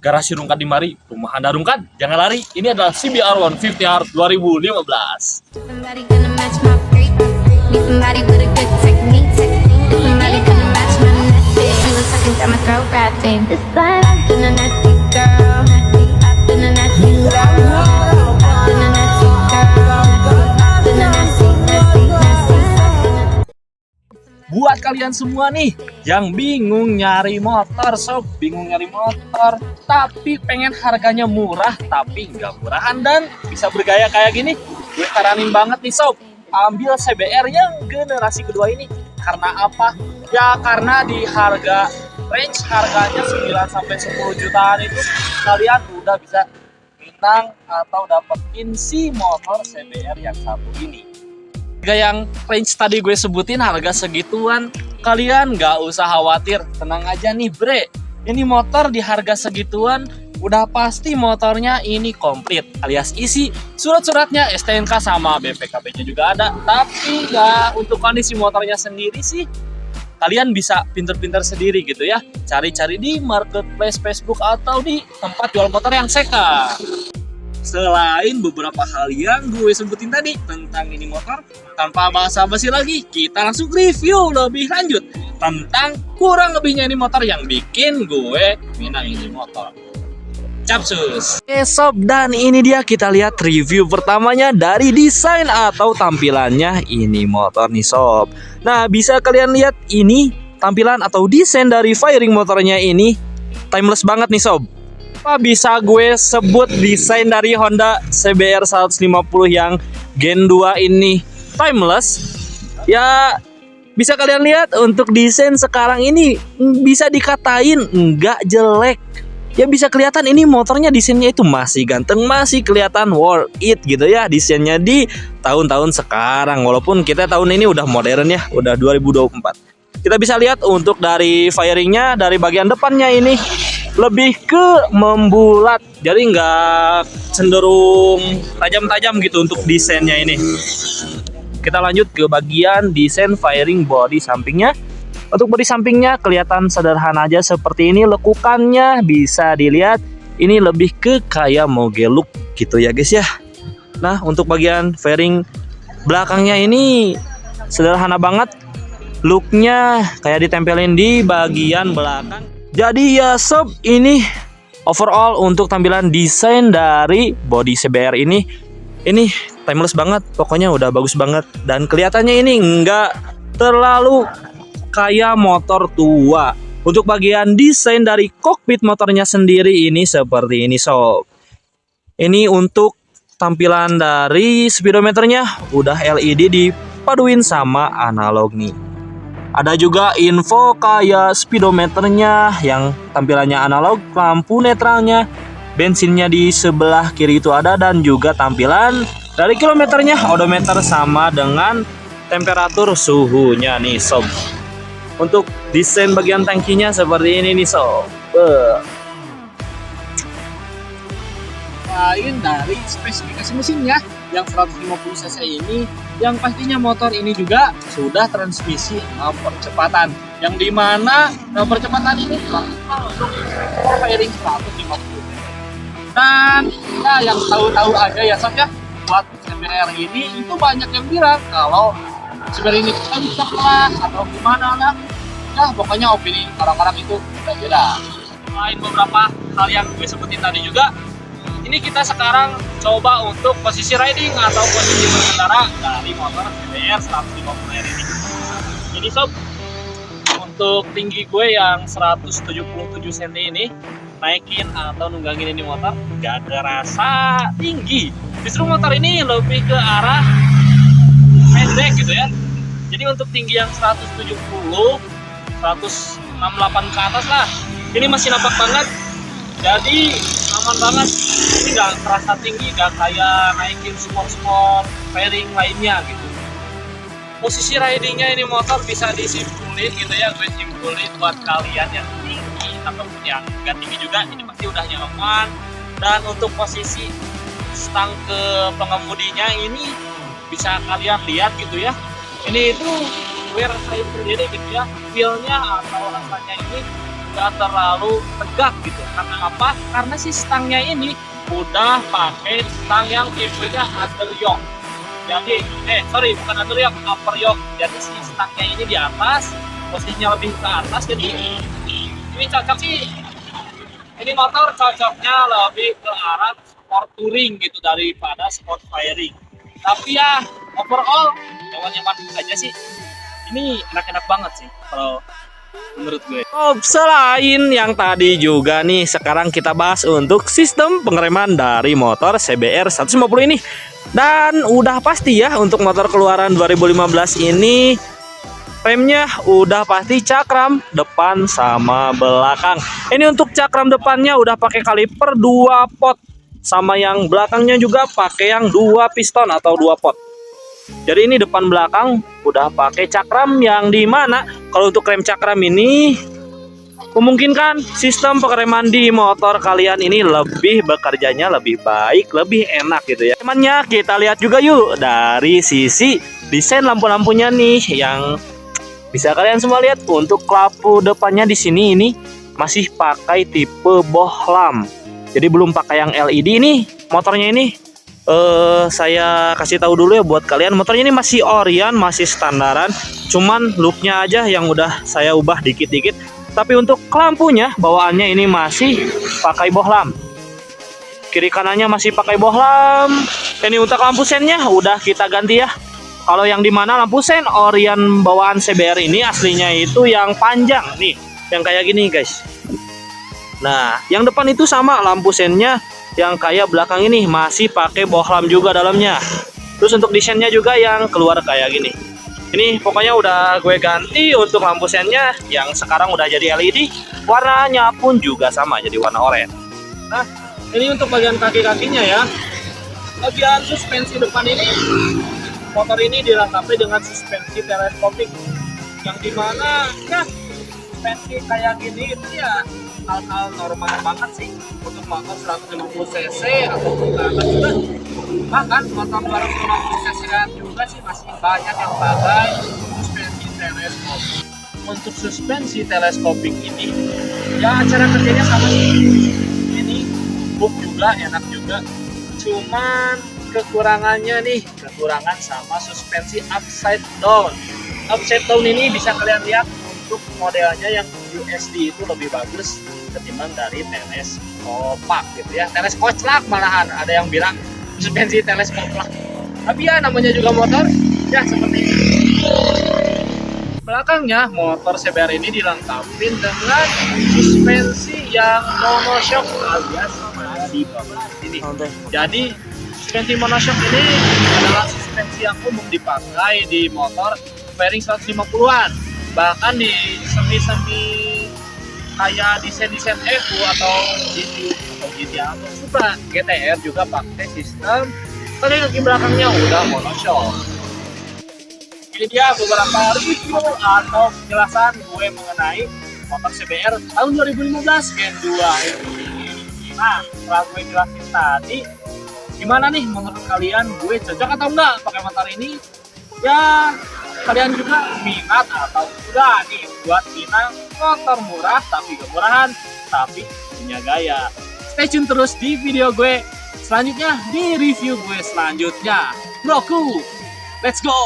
Garasi Rungkat di mari, rumah Anda Rungkat, jangan lari. Ini adalah CBR 150R 2015. Somebody gonna match my freak. Need somebody with a good technique. Somebody gonna match my nasty. You a second time I throw rapping. This time I've been a nasty girl. I've been a nasty girl. I've been a nasty girl. I've been a nasty, nasty, nasty. Buat kalian semua nih yang bingung nyari motor, sob, bingung nyari motor, tapi pengen harganya murah, tapi nggak murahan dan bisa bergaya kayak gini, gue saranin banget nih sob, ambil CBR yang generasi kedua ini. Karena apa? Ya karena di range harganya 9 sampai 10 jutaan itu kalian udah bisa bintang atau dapetin si motor CBR yang satu ini. Harga yang range tadi gue sebutin harga segituan, kalian nggak usah khawatir, tenang aja nih bre. Ini motor di harga segituan udah pasti motornya ini komplit alias isi surat-suratnya, STNK sama BPKB-nya juga ada. Tapi ya untuk kondisi motornya sendiri sih kalian bisa pinter-pinter sendiri gitu ya, cari-cari di marketplace Facebook atau di tempat jual motor yang second. Selain beberapa hal yang gue sebutin tadi tentang ini motor, tanpa basa-basi lagi, kita langsung review lebih lanjut tentang kurang lebihnya ini motor yang bikin gue minang ini motor. Capsus. Oke sob, dan ini dia kita lihat review pertamanya dari desain atau tampilannya ini motor nih sob. Nah bisa kalian lihat ini tampilan atau desain dari fairing motornya ini timeless banget nih sob. Apa bisa gue sebut desain dari Honda CBR 150 yang Gen 2 ini timeless? Ya bisa kalian lihat untuk desain sekarang ini bisa dikatain nggak jelek. Ya bisa kelihatan ini motornya desainnya itu masih ganteng, masih kelihatan worth it gitu ya desainnya di tahun-tahun sekarang. Walaupun kita tahun ini udah modern ya, udah 2024. Kita bisa lihat untuk dari fairingnya, dari bagian depannya ini lebih ke membulat, jadi nggak cenderung tajam-tajam gitu untuk desainnya ini. Kita lanjut ke bagian desain fairing body sampingnya. Untuk bodi sampingnya kelihatan sederhana aja seperti ini, lekukannya bisa dilihat ini lebih ke kayak moge look gitu ya guys ya. Nah untuk bagian fairing belakangnya ini sederhana banget, looknya kayak ditempelin di bagian belakang. Jadi ya sob, ini overall untuk tampilan desain dari body CBR ini timeless banget, pokoknya udah bagus banget dan kelihatannya ini enggak terlalu kayak motor tua. Untuk bagian desain dari kokpit motornya sendiri ini seperti ini sob. Ini untuk tampilan dari speedometernya udah LED dipaduin sama analog nih. Ada juga info kayak speedometernya yang tampilannya analog, lampu netralnya, bensinnya di sebelah kiri itu ada, dan juga tampilan dari kilometernya, odometer sama dengan temperatur suhunya nih sob. Untuk desain bagian tangkinya seperti ini nih sob. Lain dari spesifikasi mesinnya yang 150 cc ini, yang pastinya motor ini juga sudah transmisi 6 percepatan, yang dimana 6 percepatan ini untuk fairing 150. Dan ya yang tahu-tahu aja ya sob ya, buat CBR ini itu banyak yang bilang kalau CBR ini kencang lah atau gimana lah, ya pokoknya opini orang-orang itu beda-beda. Selain beberapa hal yang gue sebutin tadi juga, ini kita sekarang coba untuk posisi riding atau posisi berkendara dari motor CBR 150R ini. Jadi sob, untuk tinggi gue yang 177 cm ini, naikin atau nunggangin ini motor gak terasa tinggi. Justru motor ini lebih ke arah pendek gitu ya. Jadi untuk tinggi yang 170, 168 ke atas lah, ini masih nampak banget. Jadi aman banget, ini gak terasa tinggi, gak kayak naikin sport fairing lainnya gitu. Posisi ridingnya ini motor bisa disimpulin gitu ya, gue simpulin buat kalian yang tinggi ataupun yang gak tinggi juga, ini pasti udah nyaman. Dan untuk posisi stang ke pengemudinya ini bisa kalian lihat gitu ya, ini itu gue rasain sendiri gitu ya, feel-nya atau rasanya ini nggak terlalu tegak gitu. Karena apa? Karena si stangnya ini udah pakai stang yang tipenya underyoke. Jadi, bukan underyoke, upper yoke. Jadi si stangnya ini di atas, posisinya lebih ke atas. Jadi ini cocok sih. Ini motor cocoknya lebih ke arah sport touring gitu daripada sport firing. Tapi ya overall nyaman-nyaman aja sih. Ini enak-enak banget sih kalau menurut gue. Oh, selain yang tadi juga nih, sekarang kita bahas untuk sistem pengereman dari motor CBR 150 ini. Dan udah pasti ya untuk motor keluaran 2015 ini remnya udah pasti cakram depan sama belakang. Ini untuk cakram depannya udah pakai kaliper 2 pot, sama yang belakangnya juga pakai yang 2 piston atau 2 pot. Jadi ini depan belakang udah pakai cakram yang dimana kalau untuk rem cakram ini memungkinkan sistem pengereman di motor kalian ini lebih bekerjanya lebih baik, lebih enak gitu ya. Temannya kita lihat juga yuk dari sisi desain lampu-lampunya nih yang bisa kalian semua lihat. Untuk lampu depannya di sini ini masih pakai tipe bohlam. Jadi belum pakai yang LED ini. Motornya ini saya kasih tahu dulu ya buat kalian, motornya ini masih Orion, masih standaran, cuman looknya aja yang udah saya ubah dikit-dikit. Tapi untuk lampunya bawaannya ini masih pakai bohlam, kiri kanannya masih pakai bohlam. Ini untuk lampu sennya udah kita ganti ya. Kalau yang dimana lampu sen Orion bawaan CBR ini aslinya itu yang panjang nih, yang kayak gini guys. Nah yang depan itu sama lampu sennya yang kayak belakang ini masih pakai bohlam juga dalamnya. Terus untuk desainnya juga yang keluar kayak gini. Ini pokoknya udah gue ganti untuk lampu sennya yang sekarang udah jadi LED. Warnanya pun juga sama jadi warna oranye. Nah ini untuk bagian kaki-kakinya ya. Bagian suspensi depan ini, motor ini dilengkapi dengan suspensi teleskopik yang dimana ya suspensi kayak gini itu ya hal-hal normal banget sih untuk motor 150 cc ataupun ke atas juga. Bahkan motor 250 cc juga sih masih banyak yang pakai suspensi teleskopik. Untuk suspensi teleskopik ini ya cara kerjanya sama sih. Ini empuk juga, enak juga. Cuman kekurangan sama suspensi upside down. Upside down ini bisa kalian lihat untuk modelnya yang USD itu lebih bagus ketimbang dari teleskopak gitu ya. Teleskoclak malahan ada yang bilang suspensi teleskopak. Tapi ya namanya juga motor ya seperti ini. Belakangnya motor CBR ini dilengkapi dengan suspensi yang monoshock alias masih bawah ini. Jadi suspensi monoshock ini adalah suspensi yang umum dipakai di motor fairing 150-an. Bahkan di semi-semi kayak desain-desain Evo atau GT atau Supra GTR juga pakai sistem kaki belakangnya udah monoshock. Ini dia beberapa review atau penjelasan gue mengenai motor CBR tahun 2015 Gen 2 ini. Nah, setelah gue jelasin tadi, gimana nih menurut kalian, gue cocok atau enggak pakai motor ini? Ya kalian juga minat atau enggak nih buat minat motor murah tapi kemurahan tapi punya gaya. Stay tune terus di video gue selanjutnya, di review gue selanjutnya. Broku, let's go.